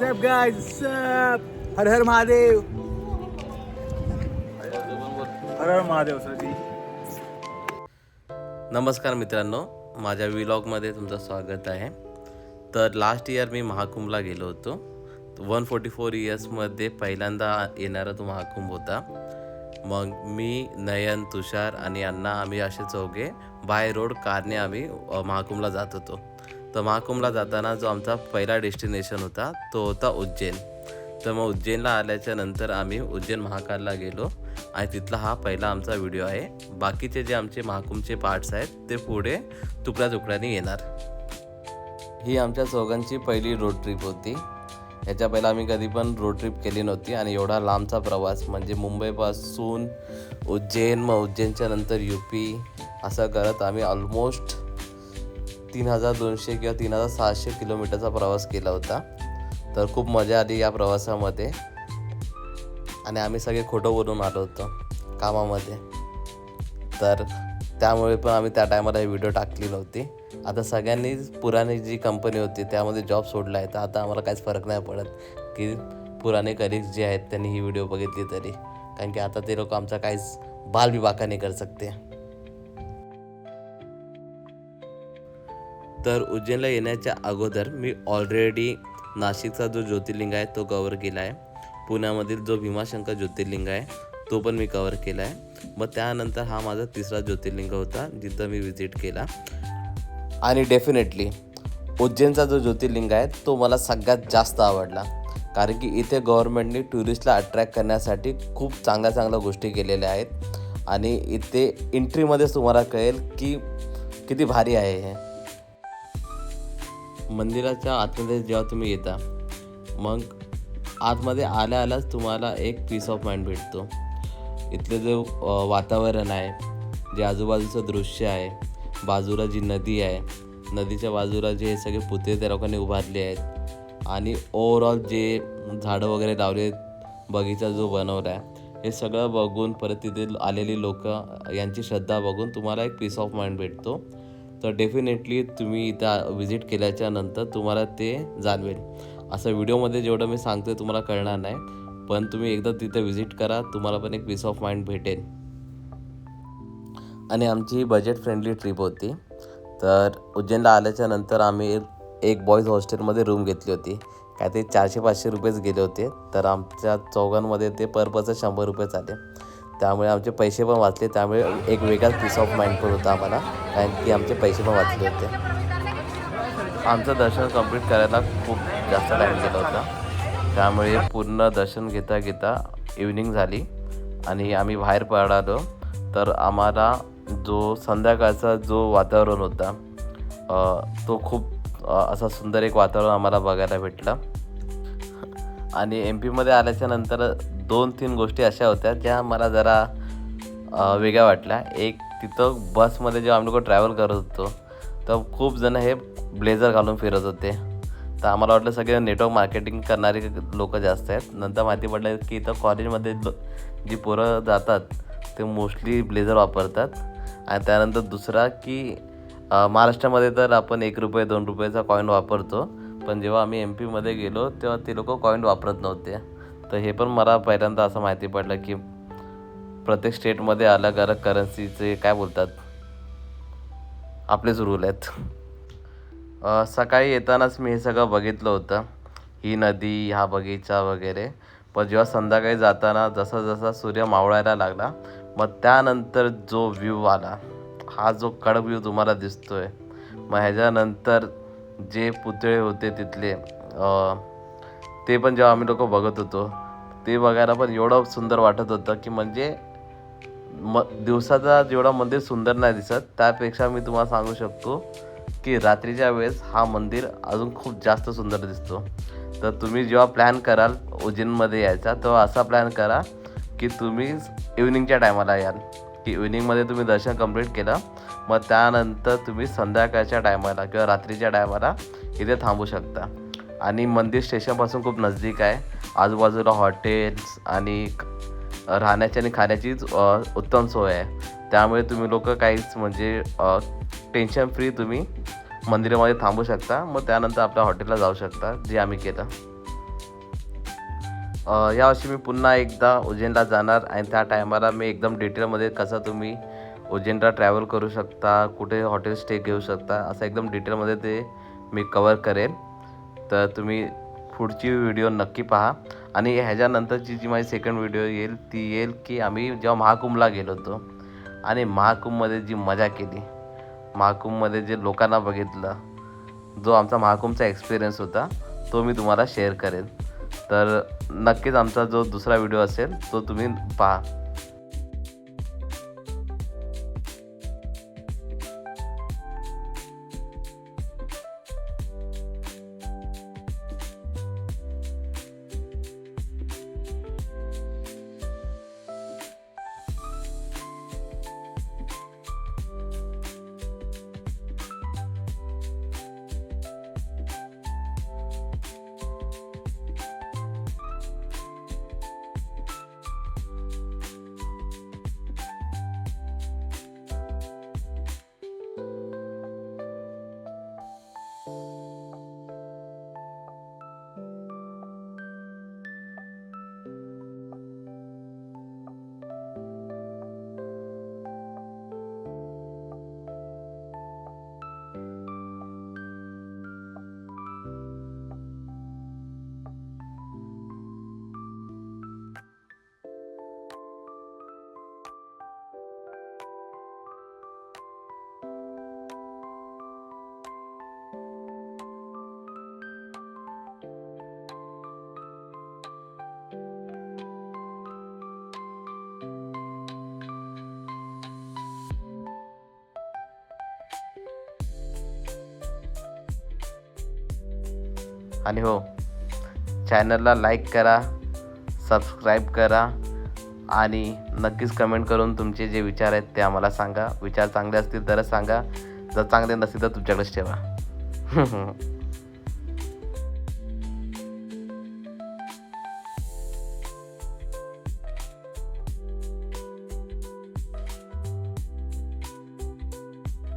सब guys सब हर हर महादेव, हर हर Mahadev sir जी. नमस्कार मित्रांनो, माझ्या व्लॉगमध्ये तुमचं स्वागत आहे. तर लास्ट इयर मी महाकुंभला गेलो होतो. 144 इयर्समध्ये पहिल्यांदा येणारा तो महाकुंभ होता. मग मी, नयन, तुषार आणि अण्णा आम्ही असे चौघे बाय रोड कारने आम्ही महाकुंभला जात होतो. तर महाकुंभला जाताना जो आमचा पहिला डेस्टिनेशन होता तो होता उज्जैन. तर मग उज्जैनला आल्याच्या नंतर आम्ही उज्जैन महाकालला गेलो आणि तिथला हा पहिला आमचा व्हिडिओ आहे. बाकीचे जे आमचे महाकुंभचे पार्ट्स आहेत ते पुढे तुकड्या तुकड्याने येणार. ही आमच्या चौघांची पहिली रोड ट्रिप होती. ह्याच्या पहिला आम्ही कधी पण रोड ट्रिप केली नव्हती आणि एवढा लांबचा प्रवास म्हणजे मुंबईपासून उज्जैन, मग उज्जैनच्या नंतर UP असं करत आम्ही ऑलमोस्ट 3200 किंवा 3700 किलोमीटरचा प्रवास केला होता. तर खूप मजा आली या प्रवासामध्ये आणि आम्ही सगळे खोटं बोलून आलो होतो कामामध्ये. तर त्यामुळे पण आम्ही त्या टायमाला ही व्हिडिओ टाकली नव्हती. आता सगळ्यांनी पुराणी जी कंपनी होती त्यामध्ये जॉब सोडला आहे, तर आता आम्हाला काहीच फरक नाही पडत की पुराणे कलिग्स जे आहेत त्यांनी ही व्हिडिओ बघितली तरी, कारण की आता ते लोक आमचा काहीच बाल भी बाका नाही कर सकते. तर उज्जैनला येण्याच्या अगोदर मी ऑलरेडी नाशिकचा जो ज्योतिर्लिंग आहे तो कवर केला आहे. पुण्यामधील जो भीमाशंकर ज्योतिर्लिंग आहे तो पण मी कवर केला आहे. मग त्यानंतर हा माझा तिसरा ज्योतिर्लिंग होता जिथं मी विजिट केला. आणि डेफिनेटली उज्जैनचा जो ज्योतिर्लिंग आहे तो मला सगळ्यात जास्त आवडला, कारण की इथे गव्हर्नमेंटने टुरिस्टला अट्रॅक्ट करण्यासाठी खूप चांगल्या गोष्टी केलेल्या आहेत. आणि इथे एंट्रीमध्येच तुम्हाला कळेल की किती भारी आहे हे. मंदिराच्या आतमध्ये जेव्हा तुम्ही येता, मग आतमध्ये आल्याच तुम्हाला एक पीस ऑफ माइंड भेटतो. इथले जे वातावरण आहे, जे आजूबाजूचं दृश्य आहे, बाजूला जी नदी आहे, नदीच्या बाजूला जे सगळे पुतळे त्या लोकांनी उभारले आहेत आणि ओव्हरऑल जे झाडं वगैरे लावले, बगीचा जो बनवला आहे, हे सगळं बघून परत तिथे आलेली लोक यांची श्रद्धा बघून तुम्हाला एक पीस ऑफ माइंड भेटतो. तर डेफिनेटली तुम्ही इथं विजिट केल्याच्या नंतर तुम्हाला ते जाणवेल. असं व्हिडिओमध्ये जेवढं मी सांगतोय तुम्हाला कळणार नाही, पण तुम्ही एकदा तिथं विजिट करा, तुम्हाला पण एक पीस ऑफ माइंड भेटेल. आणि आमची ही बजेट फ्रेंडली ट्रिप होती. तर उज्जैनला आल्याच्या नंतर आम्ही एक बॉईज हॉस्टेलमध्ये रूम घेतली होती. काय ते 400-500 रुपयेच गेले होते. तर आमच्या चौघांमध्ये ते पर पर्सन 100 रुपये आले. त्यामुळे आमचे पैसे पण वाचले. त्यामुळे एक वेगळाच पीस ऑफ माइंड पण होता आम्हाला, कारण की आमचे पैसे पण वाचले होते. आमचं दर्शन कंप्लीट करायला खूप जास्त टाईम गेला होता. त्यामुळे पूर्ण दर्शन घेता इव्हनिंग झाली आणि आम्ही बाहेर पडालो. तर आम्हाला जो संध्याकाळचा जो वातावरण होता तो खूप असा सुंदर एक वातावरण आम्हाला बघायला भेटलं. आणि MP मध्ये आल्याच्या नंतर 2-3 गोष्टी अशा होत्या ज्या मला जरा वेगळ्या वाटल्या. एक, तिथं बसमध्ये जेव्हा आम्ही लोक ट्रॅव्हल करत होतो तर खूप जण हे ब्लेझर घालून फिरत होते. तर आम्हाला वाटलं सगळे नेटवर्क मार्केटिंग करणारे लोक जास्त आहेत. नंतर माहिती पडलं की इथं कॉलेजमध्ये जी पोरं जातात ते मोस्टली ब्लेझर वापरतात. आणि त्यानंतर दुसरा की महाराष्ट्रामध्ये तर आपण 1 रुपये 2 रुपयाचा कॉईन वापरतो, पण जेव्हा आम्ही MP मध्ये गेलो तेव्हा ते लोक कॉईन वापरत नव्हते. तर हे पण मला पहिल्यांदा असं माहिती पडलं की प्रत्येक स्टेटमध्ये अलग अलग करन्सीचे काय बोलतात आपलेच रूल आहेत. सकाळी येतानाच मी हे सगळं बघितलं होतं, ही नदी, हा बगीचा वगैरे. पण जेव्हा संध्याकाळी जाताना जसा सूर्य मावळायला लागला, मग त्यानंतर जो व्ह्यू आला, हा जो कडक व्ह्यू तुम्हाला दिसतोय, मग ह्याच्यानंतर जे पुतळे होते तिथले ते पण जेव्हा आम्ही लोक बघत होतो ते बघायला पण एवढं सुंदर वाटत होतं की म्हणजे दिवसाचा जेवढा मंदिर सुंदर नाही दिसत, त्यापेक्षा मी तुम्हाला सांगू शकतो की रात्रीच्या वेळेस हा मंदिर अजून खूप जास्त सुंदर दिसतो. तर तुम्ही जेव्हा प्लॅन कराल उज्जैनमध्ये यायचा, तेव्हा असा प्लॅन करा की तुम्ही इव्हनिंगच्या टायमाला याल, की इव्हनिंगमध्ये तुम्ही दर्शन कंप्लीट केलं, मग त्यानंतर तुम्ही संध्याकाळच्या टायमाला किंवा रात्रीच्या टायमाला इथे थांबू शकता. आणि मंदिर स्टेशनपासून खूप नजदीक आहे. आजूबाजूला हॉटेल्स आणि राहण्याची आणि खाण्याची उत्तम सोय आहे. त्यामुळे तुम्ही लोक काहीच म्हणजे टेन्शन फ्री तुम्ही मंदिरामध्ये थांबू शकता. मग त्यानंतर आपल्या हॉटेलला जाऊ शकता, जे आम्ही केलं. यावर्षी मी पुन्हा एकदा उज्जैनला जाणार आणि त्या टायमाला मी एकदम डिटेलमध्ये कसं तुम्ही उज्जैनला ट्रॅव्हल करू शकता, कुठे हॉटेल स्टे घेऊ शकता, असं एकदम डिटेलमध्ये ते मी कवर करेन. तर तुम्ही पुढची व्हिडिओ नक्की पहा. आणि ह्याच्यानंतरची जी माझी सेकंड व्हिडिओ येईल ती येईल की आम्ही जेव्हा महाकुंभला गेलो होतो आणि महाकुंभमध्ये जी मजा केली, महाकुंभमध्ये जे लोकांना बघितलं, जो आमचा महाकुंभचा एक्सपिरियन्स होता तो मी तुम्हाला शेअर करेन. तर नक्कीच आमचा जो दुसरा व्हिडिओ असेल तो तुम्ही पहा. आणि हो, चॅनलला लाईक करा, सबस्क्राईब करा आणि नक्कीच कमेंट करून तुमचे जे विचार आहेत ते आम्हाला सांगा. विचार चांगले असतील तरच सांगा, जर चांगले नसतील तर तुमच्याकडेच ठेवा.